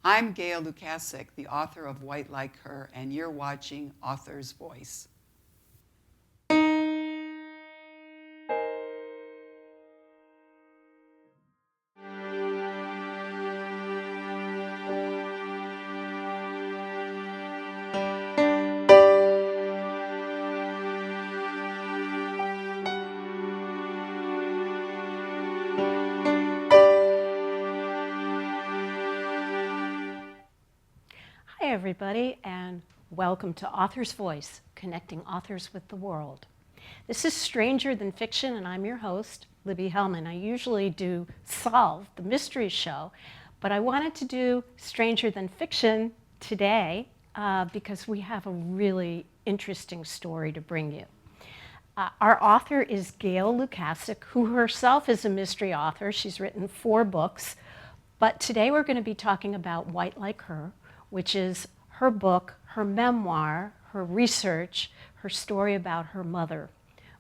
I'm Gail Lukasik, the author of White Like Her, and you're watching Author's Voice. Hi everybody, and welcome to Author's Voice, connecting authors with the world. This is Stranger Than Fiction, and I'm your host, Libby Hellmann. I usually do Solve, the mystery show, but I wanted to do Stranger Than Fiction today because we have a really interesting story to bring you. Our author is Gail Lukasik, who herself is a mystery author. She's written 4 books, but today we're going to be talking about White Like Her, which is her book, her memoir, her research, her story about her mother.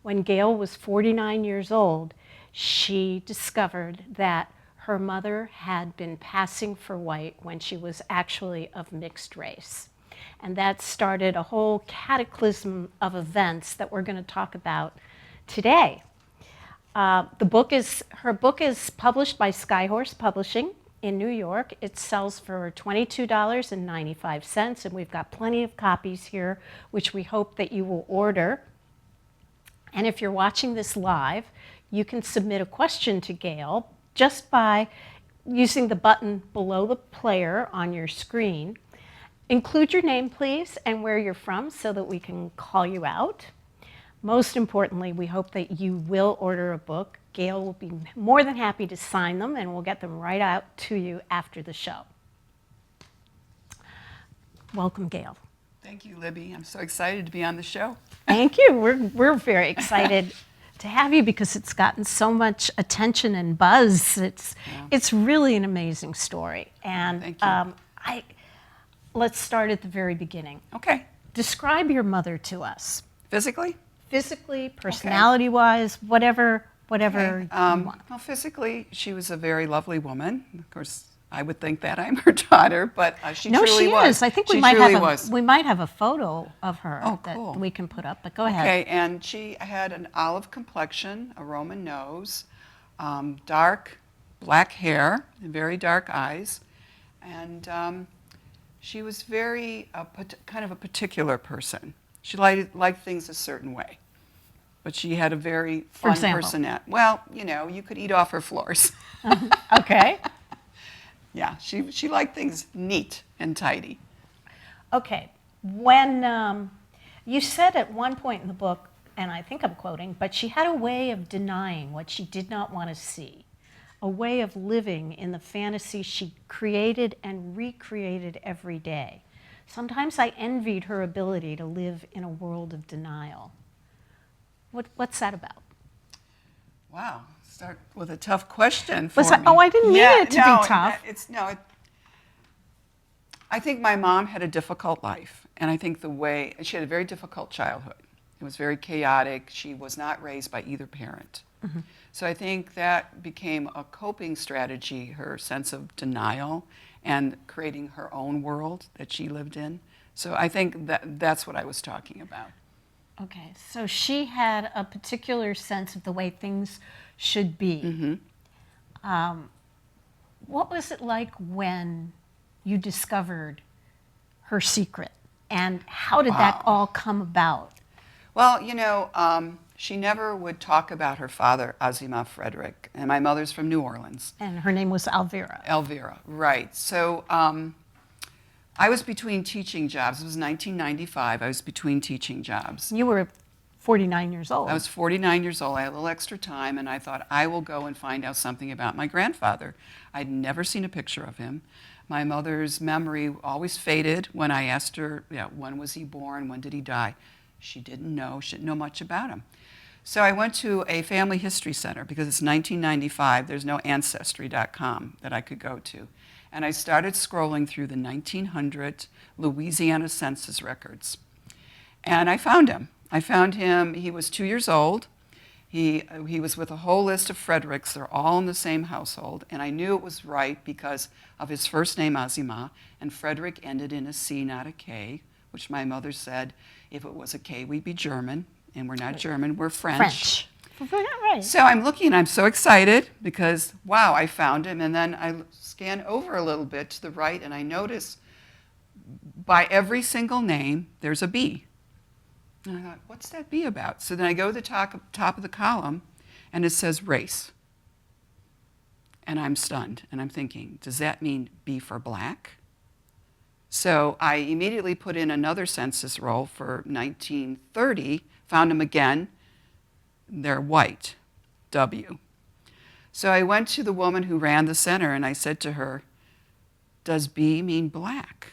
When Gail was 49 years old, she discovered that her mother had been passing for white when she was actually of mixed race. And that started a whole cataclysm of events that we're going to talk about today. Her book is published by Skyhorse Publishing in New York. It sells for $22.95, and we've got plenty of copies here, which we hope that you will order. And if you're watching this live, you can submit a question to Gail just by using the button below the player on your screen. Include your name, please, and where you're from so that we can call you out. Most importantly, we hope that you will order a book. Gail will be more than happy to sign them, and we'll get them right out to you after the show. Welcome, Gail. Thank you, Libby. I'm so excited to be on the show. Thank you. We're very excited to have you because it's gotten so much attention and buzz. It's really an amazing story. And Thank you. Let's start at the very beginning. Okay. Describe your mother to us. Physically? Physically, personality-wise, whatever Okay. you want. Well, physically, she was a very lovely woman. Of course, I would think that I'm her daughter, but she truly was. Is. I think we She might truly have was. we might have a photo of her Cool. that we can put up. But go ahead. Okay, and she had an olive complexion, a Roman nose, dark black hair, and very dark eyes, and she was very kind of a particular person. She liked things a certain way. But she had a very fun personality. Well, you could eat off her floors. Okay. Yeah, she liked things neat and tidy. Okay. When you said at one point in the book, and I think I'm quoting, but she had a way of denying what she did not want to see, a way of living in the fantasy she created and recreated every day. Sometimes I envied her ability to live in a world of denial. What's that about? Wow, start with a tough question for me. Oh, I didn't mean it to be tough. I think my mom had a difficult life, and I think she had a very difficult childhood. It was very chaotic. She was not raised by either parent. Mm-hmm. So I think that became a coping strategy, her sense of denial and creating her own world that she lived in. So I think that's what I was talking about. Okay, so she had a particular sense of the way things should be. Mm-hmm. What was it like when you discovered her secret, and how did that all come about? Well, she never would talk about her father, Frederick, and my mother's from New Orleans. And her name was Elvira. Elvira, right. So I was between teaching jobs. It was 1995. I was between teaching jobs. You were 49 years old. I was 49 years old. I had a little extra time, and I thought, I will go and find out something about my grandfather. I'd never seen a picture of him. My mother's memory always faded when I asked her, when was he born, when did he die? She didn't know. She didn't know much about him. So I went to a family history center because it's 1995. There's no Ancestry.com that I could go to. And I started scrolling through the 1900 Louisiana census records. And I found him. He was 2 years old. He was with a whole list of Fredericks. They're all in the same household. And I knew it was right because of his first name, Azima, and Frederick ended in a C, not a K, which my mother said if it was a K, we'd be German. And we're not German, we're French. Right. So I'm looking and I'm so excited because, wow, I found him. And then I scan over a little bit to the right and I notice by every single name, there's a B. And I thought, what's that B about? So then I go to the top of the column, and it says race. And I'm stunned, and I'm thinking, does that mean B for black? So I immediately put in another census roll for 1930, found them again. They're white, W. So I went to the woman who ran the center, and I said to her, does B mean black?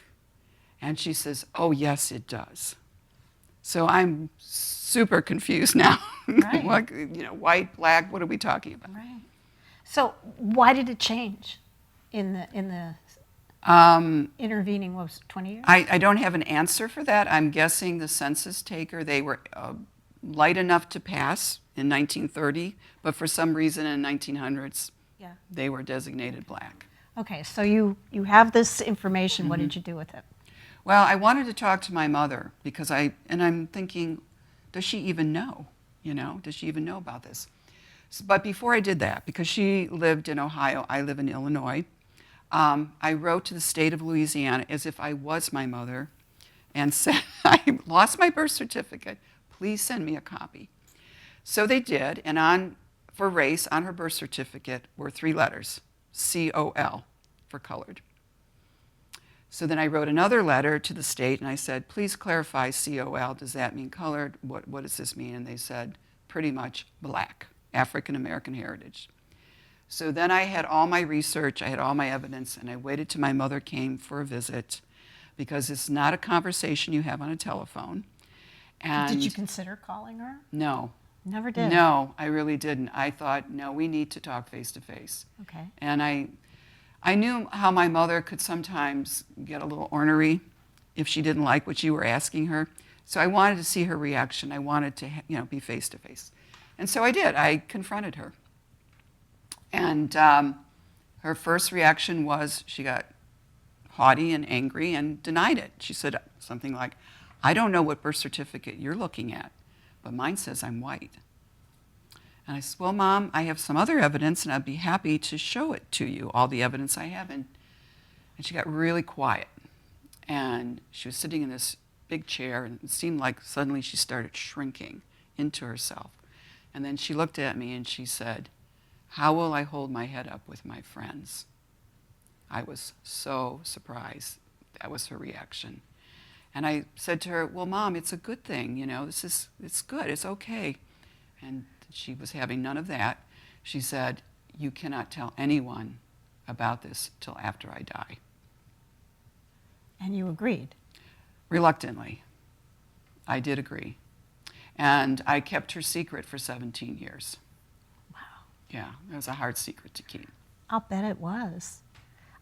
And she says, oh, yes, it does. So I'm super confused now. Right. What, white, black, what are we talking about? Right. So why did it change in the intervening, what was it, 20 years? I don't have an answer for that. I'm guessing the census taker, they were light enough to pass in 1930, but for some reason in 1900s, they were designated black. Okay, so you have this information. What did you do with it? Well, I wanted to talk to my mother because I'm thinking, does she even know? Does she even know about this? But before I did that, because she lived in Ohio, I live in Illinois, I wrote to the state of Louisiana as if I was my mother and said, I lost my birth certificate. Please send me a copy. So they did, and for race, on her birth certificate were 3 letters, C-O-L, for colored. So then I wrote another letter to the state and I said, please clarify COL, does that mean colored? What does this mean? And they said, pretty much black, African American heritage. So then I had all my research, I had all my evidence, and I waited till my mother came for a visit because it's not a conversation you have on a telephone. And did you consider calling her? No. Never did? No, I really didn't. I thought, no, we need to talk face to face. Okay. And I knew how my mother could sometimes get a little ornery if she didn't like what you were asking her. So I wanted to see her reaction. I wanted to, be face to face. And so I did. I confronted her. And her first reaction was she got haughty and angry and denied it. She said something like, I don't know what birth certificate you're looking at, but mine says I'm white. And I said, well, Mom, I have some other evidence, and I'd be happy to show it to you, all the evidence I have. And she got really quiet. And she was sitting in this big chair, and it seemed like suddenly she started shrinking into herself. And then she looked at me, and she said, how will I hold my head up with my friends? I was so surprised. That was her reaction. And I said to her, well, Mom, it's a good thing, it's good, it's okay. And she was having none of that. She said, you cannot tell anyone about this till after I die. And you agreed? Reluctantly. I did agree. And I kept her secret for 17 years. Wow. Yeah, it was a hard secret to keep. I'll bet it was.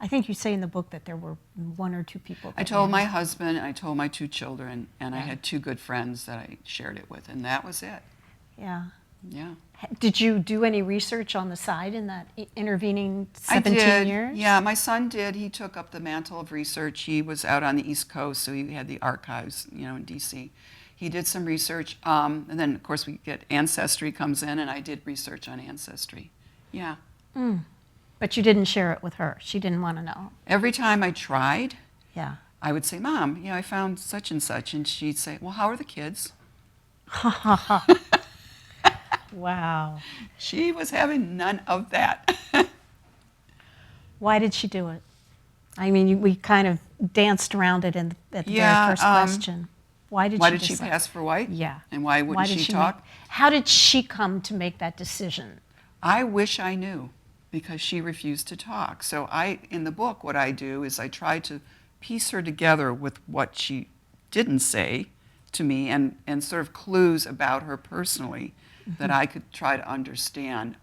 I think you say in the book that there were 1 or 2 people. I told my husband, I told my 2 children, and I had 2 good friends that I shared it with, and that was it. Yeah. Yeah. Did you do any research on the side in that intervening 17 I did. years? Yeah, my son did. He took up the mantle of research. He was out on the East Coast, so he had the archives, in D.C. He did some research, and then, of course, we get Ancestry comes in, and I did research on Ancestry. Yeah. Mm. But you didn't share it with her. She didn't want to know. Every time I tried, yeah, I would say, Mom, I found such and such, and she'd say, well, how are the kids? Wow. She was having none of that. Why did she do it? I mean, we kind of danced around it at the very first question. Why did she pass for white? Yeah. And why wouldn't she talk? How did she come to make that decision? I wish I knew, because she refused to talk. So in the book, what I do is I try to piece her together with what she didn't say to me and sort of clues about her personally that I could try to understand,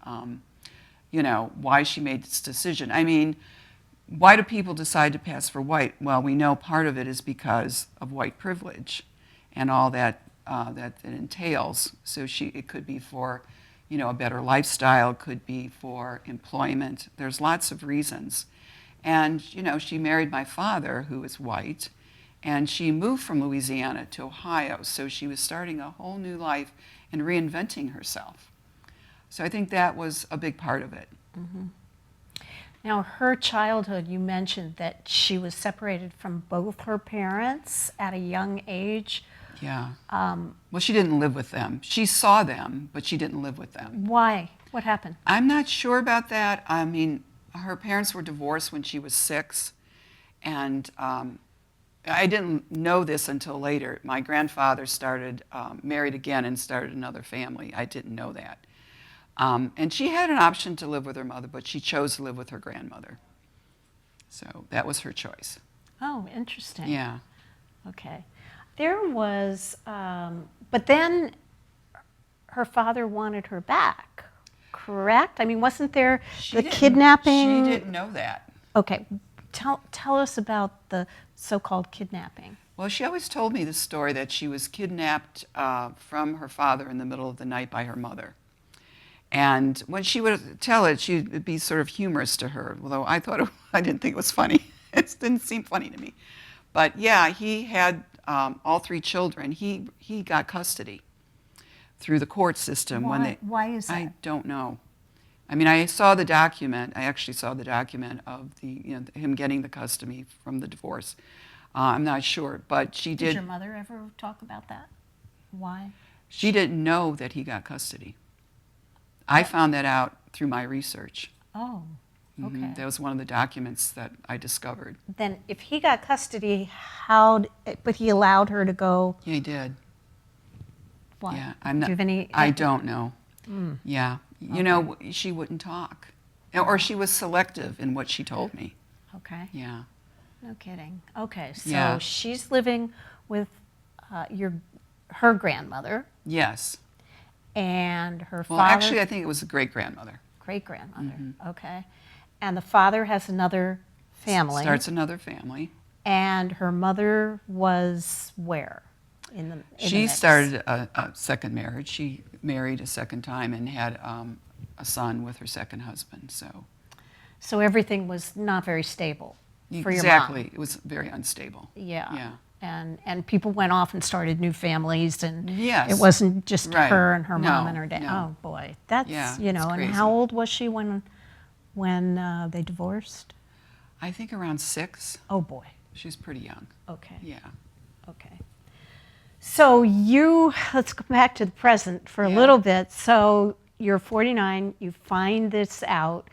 why she made this decision. I mean, why do people decide to pass for white? Well, we know part of it is because of white privilege and all that that it entails. So it could be for, a better lifestyle, could be for employment. There's lots of reasons. And, she married my father, who is white, and she moved from Louisiana to Ohio. So she was starting a whole new life and reinventing herself. So I think that was a big part of it. Mm-hmm. Now, her childhood, you mentioned that she was separated from both her parents at a young age. Yeah. Well, she didn't live with them. She saw them, but she didn't live with them. Why? What happened? I'm not sure about that. I mean, her parents were divorced when she was 6, and I didn't know this until later. My grandfather married again and started another family. I didn't know that. And she had an option to live with her mother, but she chose to live with her grandmother. So that was her choice. Oh, interesting. Yeah. Okay. There was, but then her father wanted her back, correct? I mean, wasn't there the kidnapping? She didn't know that. Okay. Tell us about the so-called kidnapping. Well, she always told me the story that she was kidnapped from her father in the middle of the night by her mother. And when she would tell it, she would be sort of humorous to her, although I didn't think it was funny. It didn't seem funny to me. But yeah, he had all 3 children. He got custody through the court system. Why is that? I don't know. I mean, I saw the document. I actually saw the document of him getting the custody from the divorce. I'm not sure, but she did. Did your mother ever talk about that? Why? She didn't know that he got custody. I found that out through my research. Oh, okay. Mm-hmm. That was one of the documents that I discovered. Then if he got custody, but he allowed her to go? Yeah, he did. Why? Yeah, Do you have any? I don't know. Mm. Yeah. Okay. She wouldn't talk. Or she was selective in what she told me. Okay. Yeah. No kidding. Okay, so Yeah. she's living with her grandmother. Yes. And her Well, father. actually, I think it was a great-grandmother. Great-grandmother. Mm-hmm. Okay. And the father has another family. Starts another family. And her mother was where? She started a second marriage. She married a second time and had a son with her second husband. So everything was not very stable for your mom. Exactly. It was very unstable. Yeah. Yeah. And people went off and started new families, and yes. it wasn't just Right. her and her No, mom and her dad. no. Oh boy, that's Yeah, and it's crazy. how old was she when they divorced? I think around 6. Oh boy. She's pretty young. Okay. Yeah. Okay. So let's go back to the present for a Yeah. little bit. So you're 49, you find this out.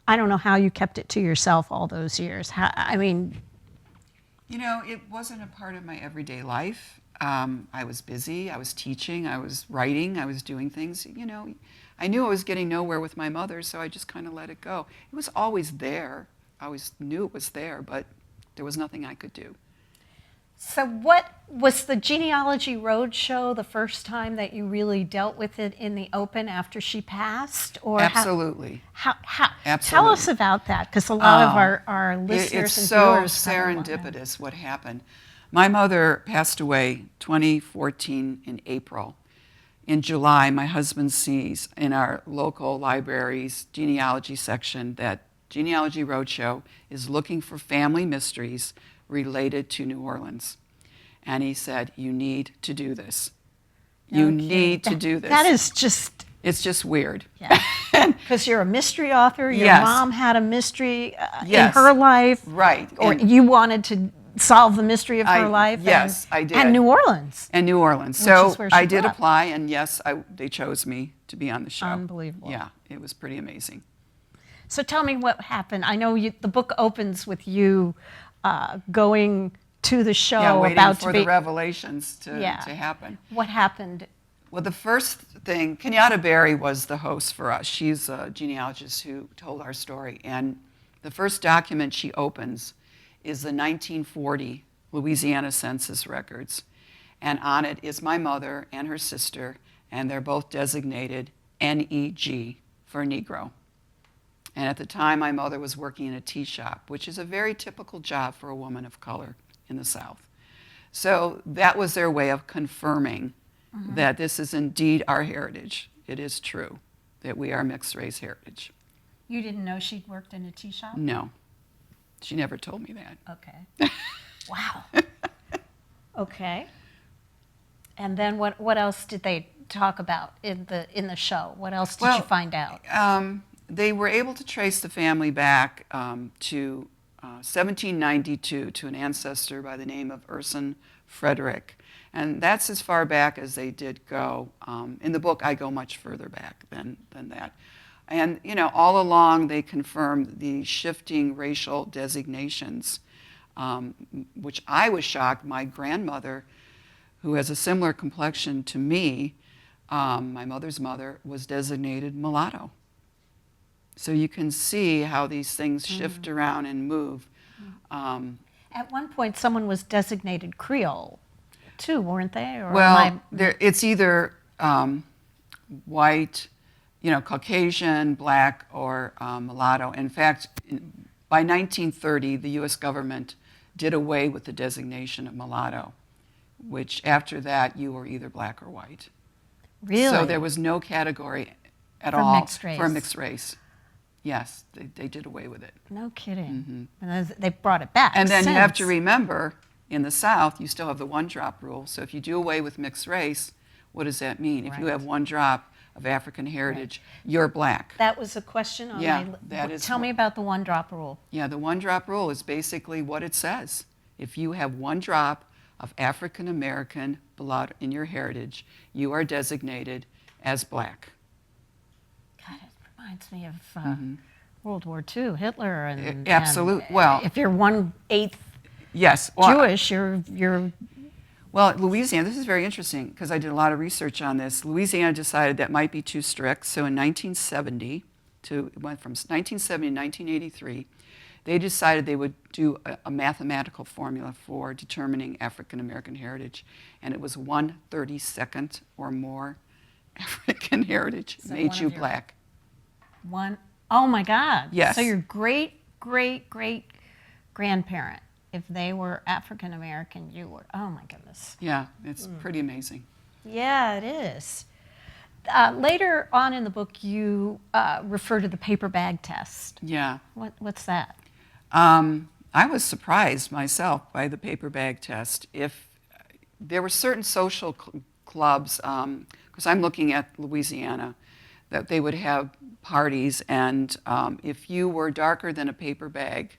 I don't know how you kept it to yourself all those years. It wasn't a part of my everyday life. I was busy, I was teaching, I was writing, I was doing things. I knew I was getting nowhere with my mother, so I just kind of let it go. It was always there. I always knew it was there, but there was nothing I could do. So what was the Genealogy Roadshow the first time that you really dealt with it in the open after she passed? Or Absolutely. How Absolutely. Tell us about that, because a lot of our listeners It's and so viewers probably want to know. serendipitous what happened. My mother passed away 2014 in April. In July, my husband sees in our local library's genealogy section that Genealogy Roadshow is looking for family mysteries related to New Orleans. And he said, you need to do this. You need to do this. That is just... It's just weird. Yeah. Because you're a mystery author. Your Yes. mom had a mystery in Yes. her life. Right. Or And you wanted to solve the mystery of her life. Yes, I did. And New Orleans. And New Orleans. Which So is where she I did grew up. apply, and yes, they chose me to be on the show. Unbelievable. Yeah, it was pretty amazing. So tell me what happened. I know the book opens with you going to the show, Yeah, waiting about for to be... the revelations to Yeah. happen. What happened? Well, the first thing, Kenyatta Berry was the host for us. She's a genealogist who told our story. And the first document she opens is the 1940 Louisiana Census records. And on it is my mother and her sister, and they're both designated NEG for Negro. And at the time, my mother was working in a tea shop, which is a very typical job for a woman of color in the South. So that was their way of confirming that this is indeed our heritage. It is true. that we are mixed race heritage. You didn't know she'd worked in a tea shop? No, she never told me that. Okay. Wow. Okay. And then what else did they talk about in the show? What else did you find out? They were able to trace the family back to 1792 to an ancestor by the name of Urson Frederick. And that's as far back as they did go. In the book, I go much further back than that. And, all along they confirmed the shifting racial designations, which I was shocked. My grandmother, who has a similar complexion to me, my mother's mother, was designated mulatto. So you can see how these things shift around and move. At one point, someone was designated Creole, too, weren't they? Or it's either white, Caucasian, black, or mulatto. In fact, by 1930, the U.S. government did away with the designation of mulatto, which after that, you were either black or white. Really? So there was no category at For all mixed race. for a mixed race. Yes, they did away with it. No kidding. And they brought it back. And then since. you have to remember, in the South, you still have the one-drop rule. So if you do away with mixed race, what does that mean? If you have one drop of African heritage, you're black. That was a question on Yeah, my that is Tell me about the one-drop rule. Yeah, the one-drop rule is basically what it says. If you have one drop of African American blood in your heritage, you are designated as black. God, it reminds me of World War II, Hitler, and Absolutely. And, well, if you're 1/8 yes, Jewish, you're. Well, Louisiana. This is very interesting because I did a lot of research on this. Louisiana decided that might be too strict, so in 1970, it went from 1970 to 1983. They decided they would do a mathematical formula for determining African American heritage, and it was 1/32 or more African heritage made you black. Oh my God. Yes. So your great grandparent, if they were African American, you were. Oh my goodness. Yeah, it's pretty amazing. Yeah, it is. Later on in the book, you refer to the paper bag test. Yeah. What's that? I was surprised myself by the paper bag test. If there were certain social clubs, because I'm looking at Louisiana, that they would have parties, and if you were darker than a paper bag,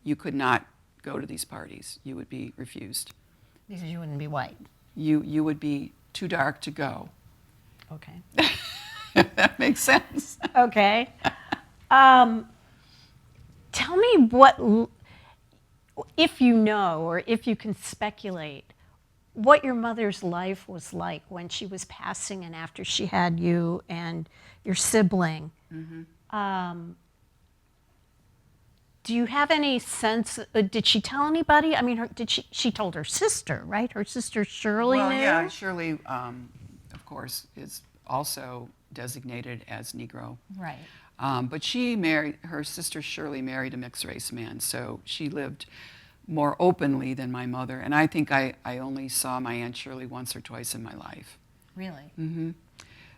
you could not go to these parties. You would be refused. Because you wouldn't be white. You would be too dark to go. Okay. If that makes sense. Okay. Tell me what, if you know or if you can speculate, what your mother's life was like when she was passing and after she had you and your sibling. Do you have any sense, did she tell anybody? I mean, she told her sister, right? Her sister Shirley Well, knew? yeah, Shirley, of course, is also designated as Negro. Right. But her sister Shirley married a mixed race man, so she lived more openly than my mother. And I think I only saw my Aunt Shirley once or twice in my life. Really?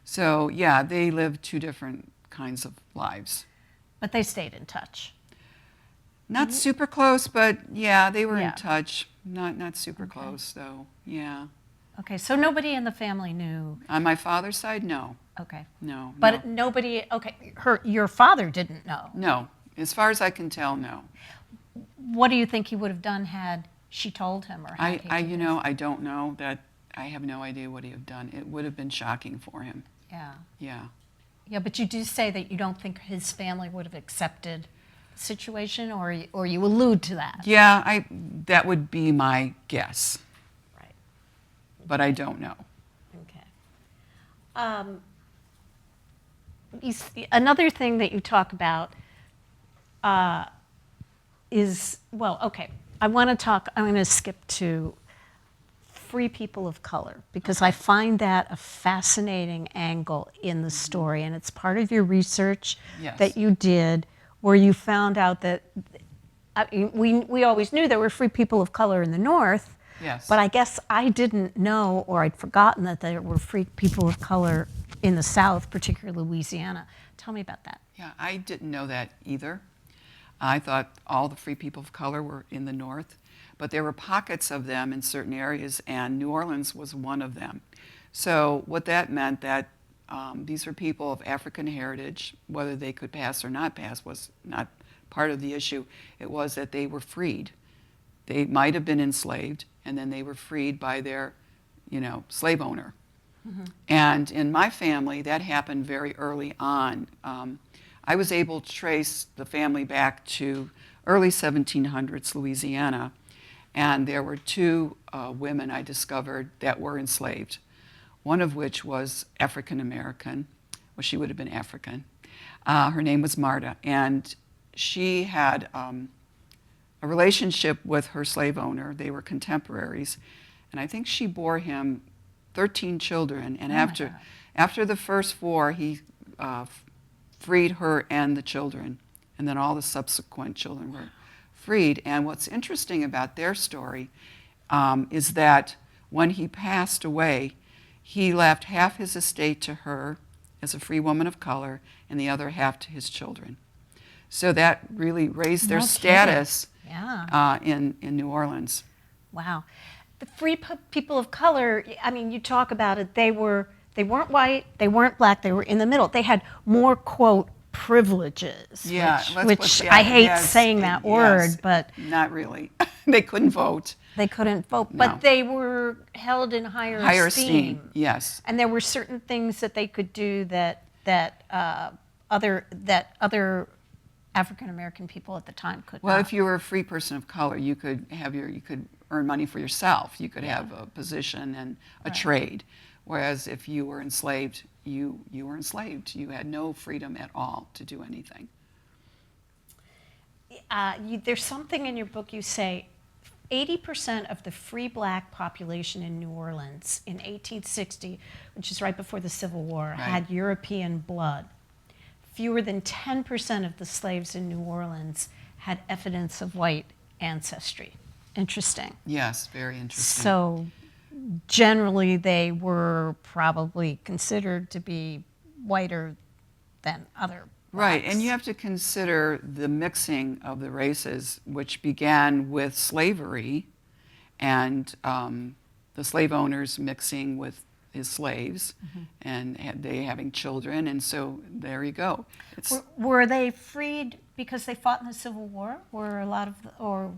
So, yeah, they lived two different kinds of lives. But they stayed in touch. Not super close, but yeah, they were Yeah. in touch. Not super close, though. Yeah. Okay, so nobody in the family knew. On my father's side, no. Okay. No. But no. nobody, okay, your father didn't know. No. As far as I can tell, no. What do you think he would have done had she told him? Or had he I don't know. That I have no idea what he would have done. It would have been shocking for him. Yeah. Yeah. Yeah, but you do say that you don't think his family would have accepted the situation, or you allude to that. Yeah, that would be my guess. Right. But I don't know. Okay. Another thing that you talk about is, well, okay, I'm going to skip to free people of color, because I find that a fascinating angle in the story, and it's part of your research that you did, where you found out that we always knew there were free people of color in the North, Yes. But I guess I didn't know, or I'd forgotten that there were free people of color in the South, particularly Louisiana. Tell me about that. Yeah, I didn't know that either. I thought all the free people of color were in the North, but there were pockets of them in certain areas, and New Orleans was one of them. So what that meant that these were people of African heritage. Whether they could pass or not pass was not part of the issue. It was that they were freed. They might have been enslaved, and then they were freed by their, slave owner. Mm-hmm. And in my family, that happened very early on. I was able to trace the family back to early 1700s Louisiana, and there were two women I discovered that were enslaved. One of which was African American. Well, she would have been African. Her name was Marta, and she had a relationship with her slave owner. They were contemporaries, and I think she bore him 13 children. And after the first war, he freed her and the children, and then all the subsequent children were freed. And what's interesting about their story is that when he passed away, he left half his estate to her as a free woman of color and the other half to his children. So that really raised their status in New Orleans. Wow. The free people of color, I mean, you talk about it, they weren't white, they weren't black, they were in the middle. They had more, quote, privileges, which I hate saying that word, but... Not really. They couldn't vote. They couldn't vote, but they were held in higher esteem. Yes. And there were certain things that they could do that other African American people at the time could not. Well, if you were a free person of color, you could earn money for yourself. You could have a position and a trade. Whereas if you were enslaved, you were enslaved. You had no freedom at all to do anything. There's something in your book you say. 80% of the free black population in New Orleans in 1860, which is right before the Civil War, had European blood. Fewer than 10% of the slaves in New Orleans had evidence of white ancestry. Interesting. Yes, very interesting. So generally they were probably considered to be whiter than other blacks. Right, and you have to consider the mixing of the races, which began with slavery and the slave owners mixing with his slaves, and they having children, and so there you go. Were they freed because they fought in the Civil War? Were a lot of or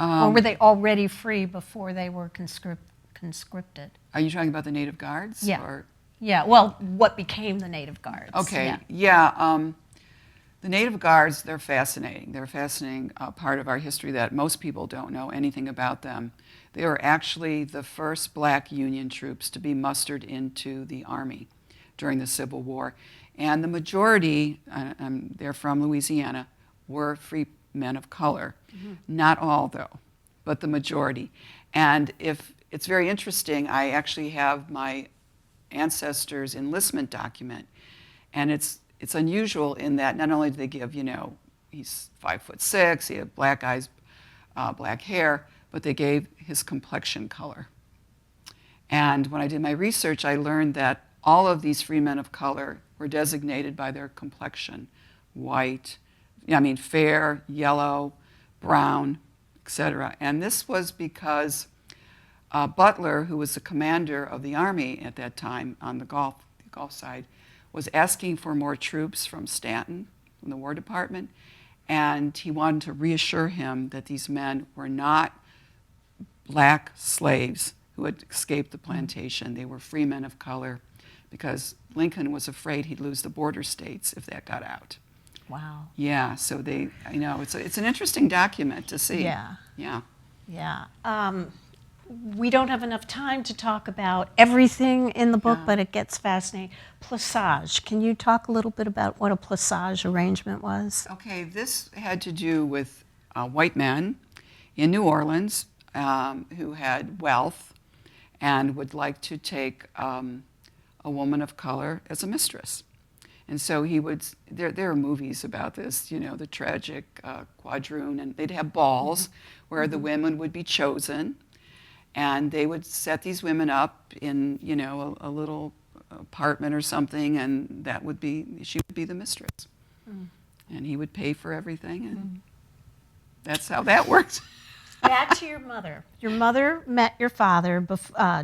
were they already free before they were conscripted? Are you talking about the Native Guards? Yeah. Or? Yeah, well, what became the Native Guards? Okay, yeah. The Native Guards, they're fascinating. They're a fascinating part of our history that most people don't know anything about them. They were actually the first black Union troops to be mustered into the Army during the Civil War. And the majority, they're from Louisiana, were free men of color. Mm-hmm. Not all, though, but the majority. And if it's very interesting, I actually have my ancestors' enlistment document, and it's unusual in that not only do they give, he's 5'6", he had black eyes, black hair, but they gave his complexion color. And when I did my research, I learned that all of these free men of color were designated by their complexion: white, fair, yellow, brown, etc. And this was because Butler, who was the commander of the army at that time on the Gulf side, was asking for more troops from Stanton, from the War Department, and he wanted to reassure him that these men were not black slaves who had escaped the plantation. They were free men of color, because Lincoln was afraid he'd lose the border states if that got out. Wow. Yeah, so it's an interesting document to see. Yeah. Yeah. Yeah. We don't have enough time to talk about everything in the book, but it gets fascinating. Aplha Sajha. Can you talk a little bit about what a Aplha Sajha arrangement was? Okay, this had to do with white men in New Orleans who had wealth and would like to take a woman of color as a mistress. And so he would, there are movies about this, the tragic quadroon, and they'd have balls where the women would be chosen. And they would set these women up in, a little apartment or something, and she would be the mistress. And he would pay for everything, and that's how that worked. Back to your mother. Your mother met your father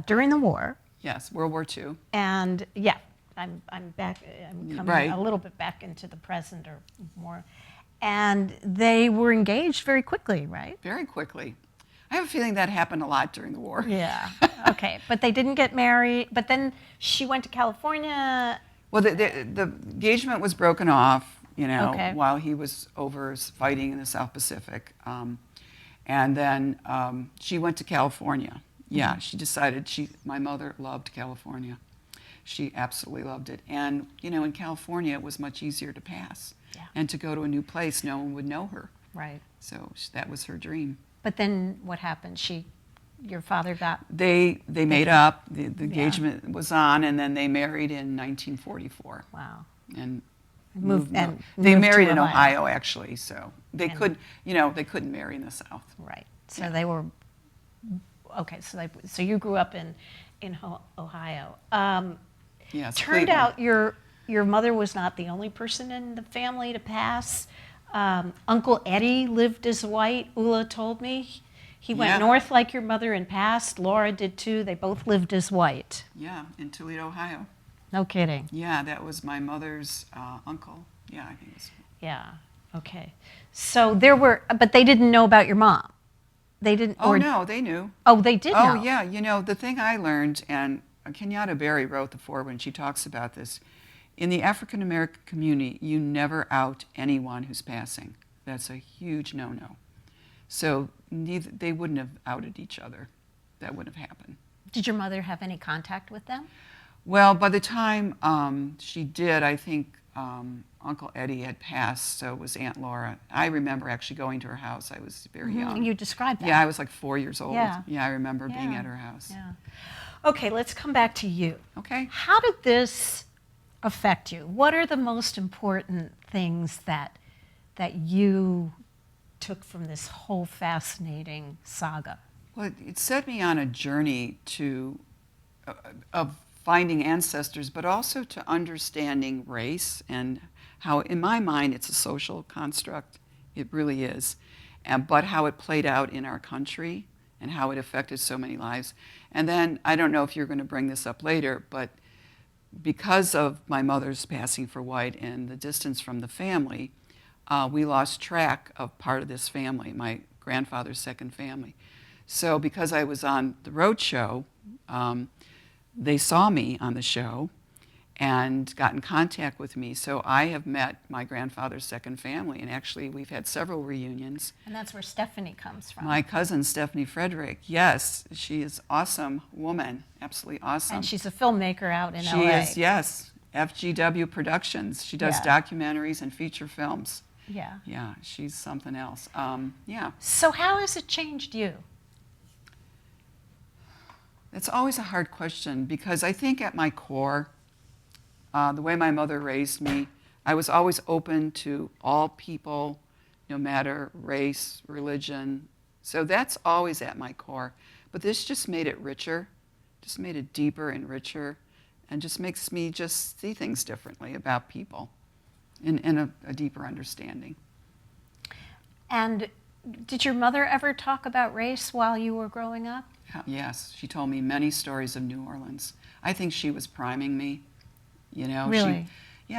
during the war. Yes, World War II. And yeah, I'm back. I'm coming a little bit back into the present or more. And they were engaged very quickly, right? Very quickly. I have a feeling that happened a lot during the war. Yeah. Okay. But they didn't get married. But then she went to California. Well, the engagement was broken off, Okay. while he was over fighting in the South Pacific. And then she went to California. Yeah, she decided my mother loved California. She absolutely loved it. And, in California, it was much easier to pass. Yeah. And to go to a new place, no one would know her. Right. So that was her dream. But then what happened? Your father got... They made up. The engagement was on, and then they married in 1944. Wow. And they married in Ohio, actually. So they couldn't marry in the South. Right. So they were... Okay, so you grew up in Ohio. Yes. Turned out your mother was not the only person in the family to pass. Uncle Eddie lived as white, Ula told me. He went north like your mother and passed. Laura did too. They both lived as white. Yeah, in Toledo, Ohio. No kidding. Yeah, that was my mother's uncle. Yeah, I think it was. Yeah, okay. So but they didn't know about your mom. They didn't. Oh, no, they knew. Oh, they did know. Oh, yeah. The thing I learned, and Kenyatta Berry wrote the foreword when she talks about this, in the African American community, you never out anyone who's passing. That's a huge no-no. So they wouldn't have outed each other. That wouldn't have happened. Did your mother have any contact with them? Well, by the time she did, I think Uncle Eddie had passed, so it was Aunt Laura. I remember actually going to her house. I was very young. You described that. Yeah, I was like 4 years old. Yeah, I remember being at her house. Yeah. Okay, let's come back to you. Okay. How did this affect you? What are the most important things that you took from this whole fascinating saga? Well, it set me on a journey of finding ancestors, but also to understanding race and how, in my mind, it's a social construct. It really is. But how it played out in our country and how it affected so many lives. And then, I don't know if you're going to bring this up later, but because of my mother's passing for white and the distance from the family, we lost track of part of this family, my grandfather's second family. So because I was on the Roadshow, they saw me on the show and got in contact with me. So I have met my grandfather's second family, and actually we've had several reunions. And that's where Stephanie comes from. My cousin, Stephanie Frederick, yes, she is an awesome woman, absolutely awesome. And she's a filmmaker out in LA. She is, yes, FGW Productions. She does documentaries and feature films. Yeah. Yeah, she's something else. Yeah. So how has it changed you? It's always a hard question because I think at my core, the way my mother raised me, I was always open to all people, no matter race, religion. So that's always at my core. But this just made it richer, just made it deeper and richer, and just makes me just see things differently about people in a deeper understanding. And did your mother ever talk about race while you were growing up? Yes, she told me many stories of New Orleans. I think she was priming me, Really?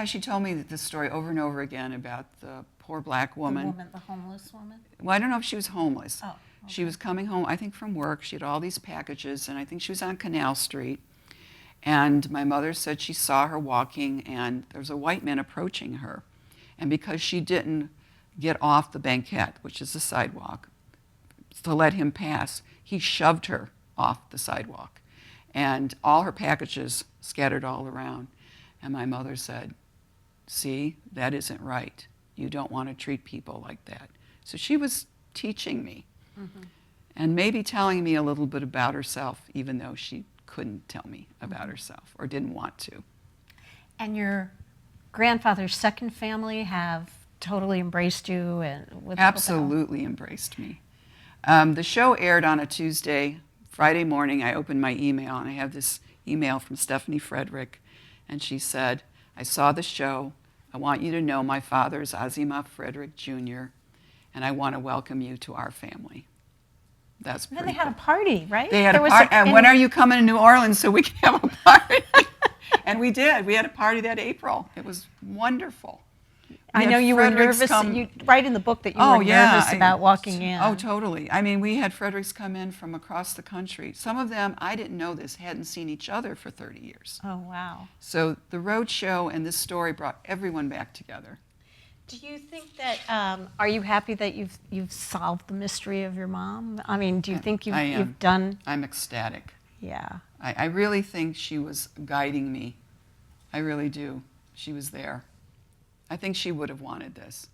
She told me this story over and over again about the poor black woman. The homeless woman? Well, I don't know if she was homeless. Oh, okay. She was coming home, I think, from work. She had all these packages, and I think she was on Canal Street. And my mother said she saw her walking, and there was a white man approaching her. And because she didn't get off the banquette, which is the sidewalk, to let him pass, he shoved her off the sidewalk. And all her packages scattered all around. And my mother said, "See, that isn't right. You don't want to treat people like that." So she was teaching me and maybe telling me a little bit about herself, even though she couldn't tell me about herself or didn't want to. And your grandfather's second family have totally embraced you? And Absolutely embraced me. The show aired on a Tuesday Friday morning, I opened my email, and I have this email from Stephanie Frederick, and she said, I saw the show. I want you to know my father's Azimov Frederick Jr., and I want to welcome you to our family. That's And pretty then they had a cool. party, right? They had There a was party. a- And when are you coming to New Orleans so we can have a party? And we did. We had a party that April. It was wonderful. I We know had you were Fredericks nervous. come- You write in the book that you Oh, were yeah, nervous about walking in. Oh, totally. I mean, we had Fredericks come in from across the country. Some of them, I didn't know this, hadn't seen each other for 30 years. Oh, wow. So the roadshow and this story brought everyone back together. Do you think that, are you happy that you've solved the mystery of your mom? I mean, do you think I am. you've done? I'm ecstatic. Yeah. I really think she was guiding me. I really do. She was there. I think she would have wanted this.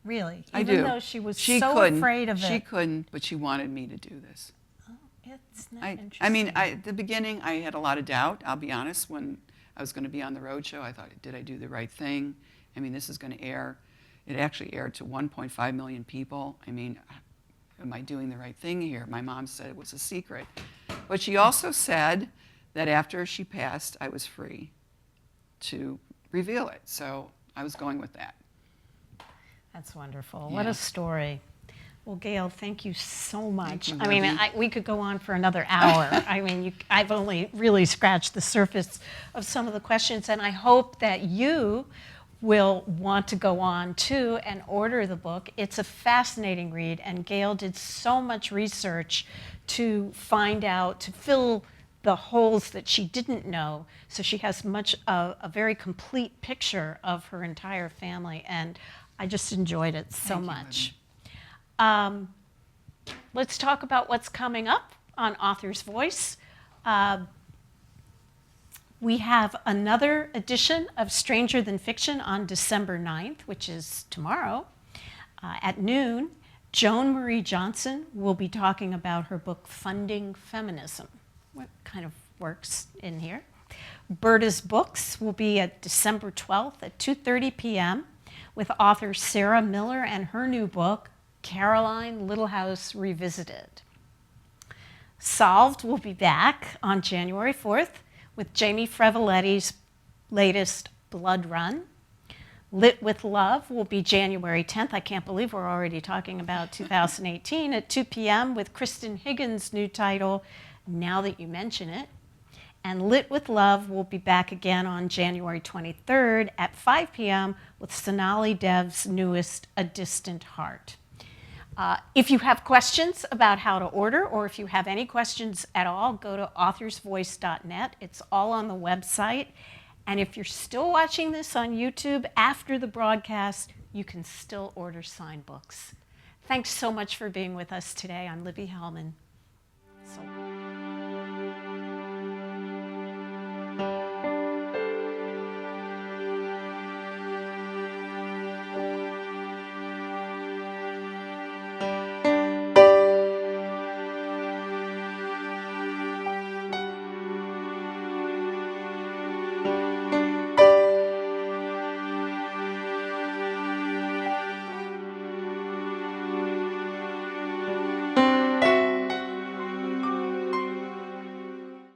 Really? I Even do. though she was She so couldn't. afraid of She it. couldn't, but she wanted me to do this. Oh, it's not I interesting. mean, at the beginning, I had a lot of doubt, I'll be honest. When I was going to be on the roadshow, I thought, did I do the right thing? I mean, this is going to air. It actually aired to 1.5 million people. I mean, am I doing the right thing here? My mom said it was a secret. But she also said that after she passed, I was free to reveal it. So I was going with that. That's wonderful. What Yeah. a story. Well, Gail, thank you so much. you, I mean, Libby. we could go on for another hour. I mean, I've only really scratched the surface of some of the questions, and I hope that you will want to go on too and order the book. It's a fascinating read, and Gail did so much research to find out, to fill the holes that she didn't know. So she has a very complete picture of her entire family, and I just enjoyed it so Thank you, much. Let's talk about what's coming up on Author's Voice. We have another edition of Stranger Than Fiction on December 9th, which is tomorrow at noon. Joan Marie Johnson will be talking about her book, Funding Feminism. What kind of works in here? Berta's Books will be at December 12th at 2:30 p.m. with author Sarah Miller and her new book, Caroline Littlehouse Revisited. Solved will be back on January 4th with Jamie Frevoletti's latest Blood Run. Lit with Love will be January 10th. I can't believe we're already talking about 2018 at 2 p.m. with Kristen Higgins' new title, Now That You Mention It. And Lit with Love will be back again on January 23rd at 5 p.m. with Sonali Dev's newest, A Distant Heart. If you have questions about how to order, or if you have any questions at all, go to authorsvoice.net. It's all on the website. And if you're still watching this on YouTube after the broadcast, you can still order signed books. Thanks so much for being with us today. I'm Libby Hellmann.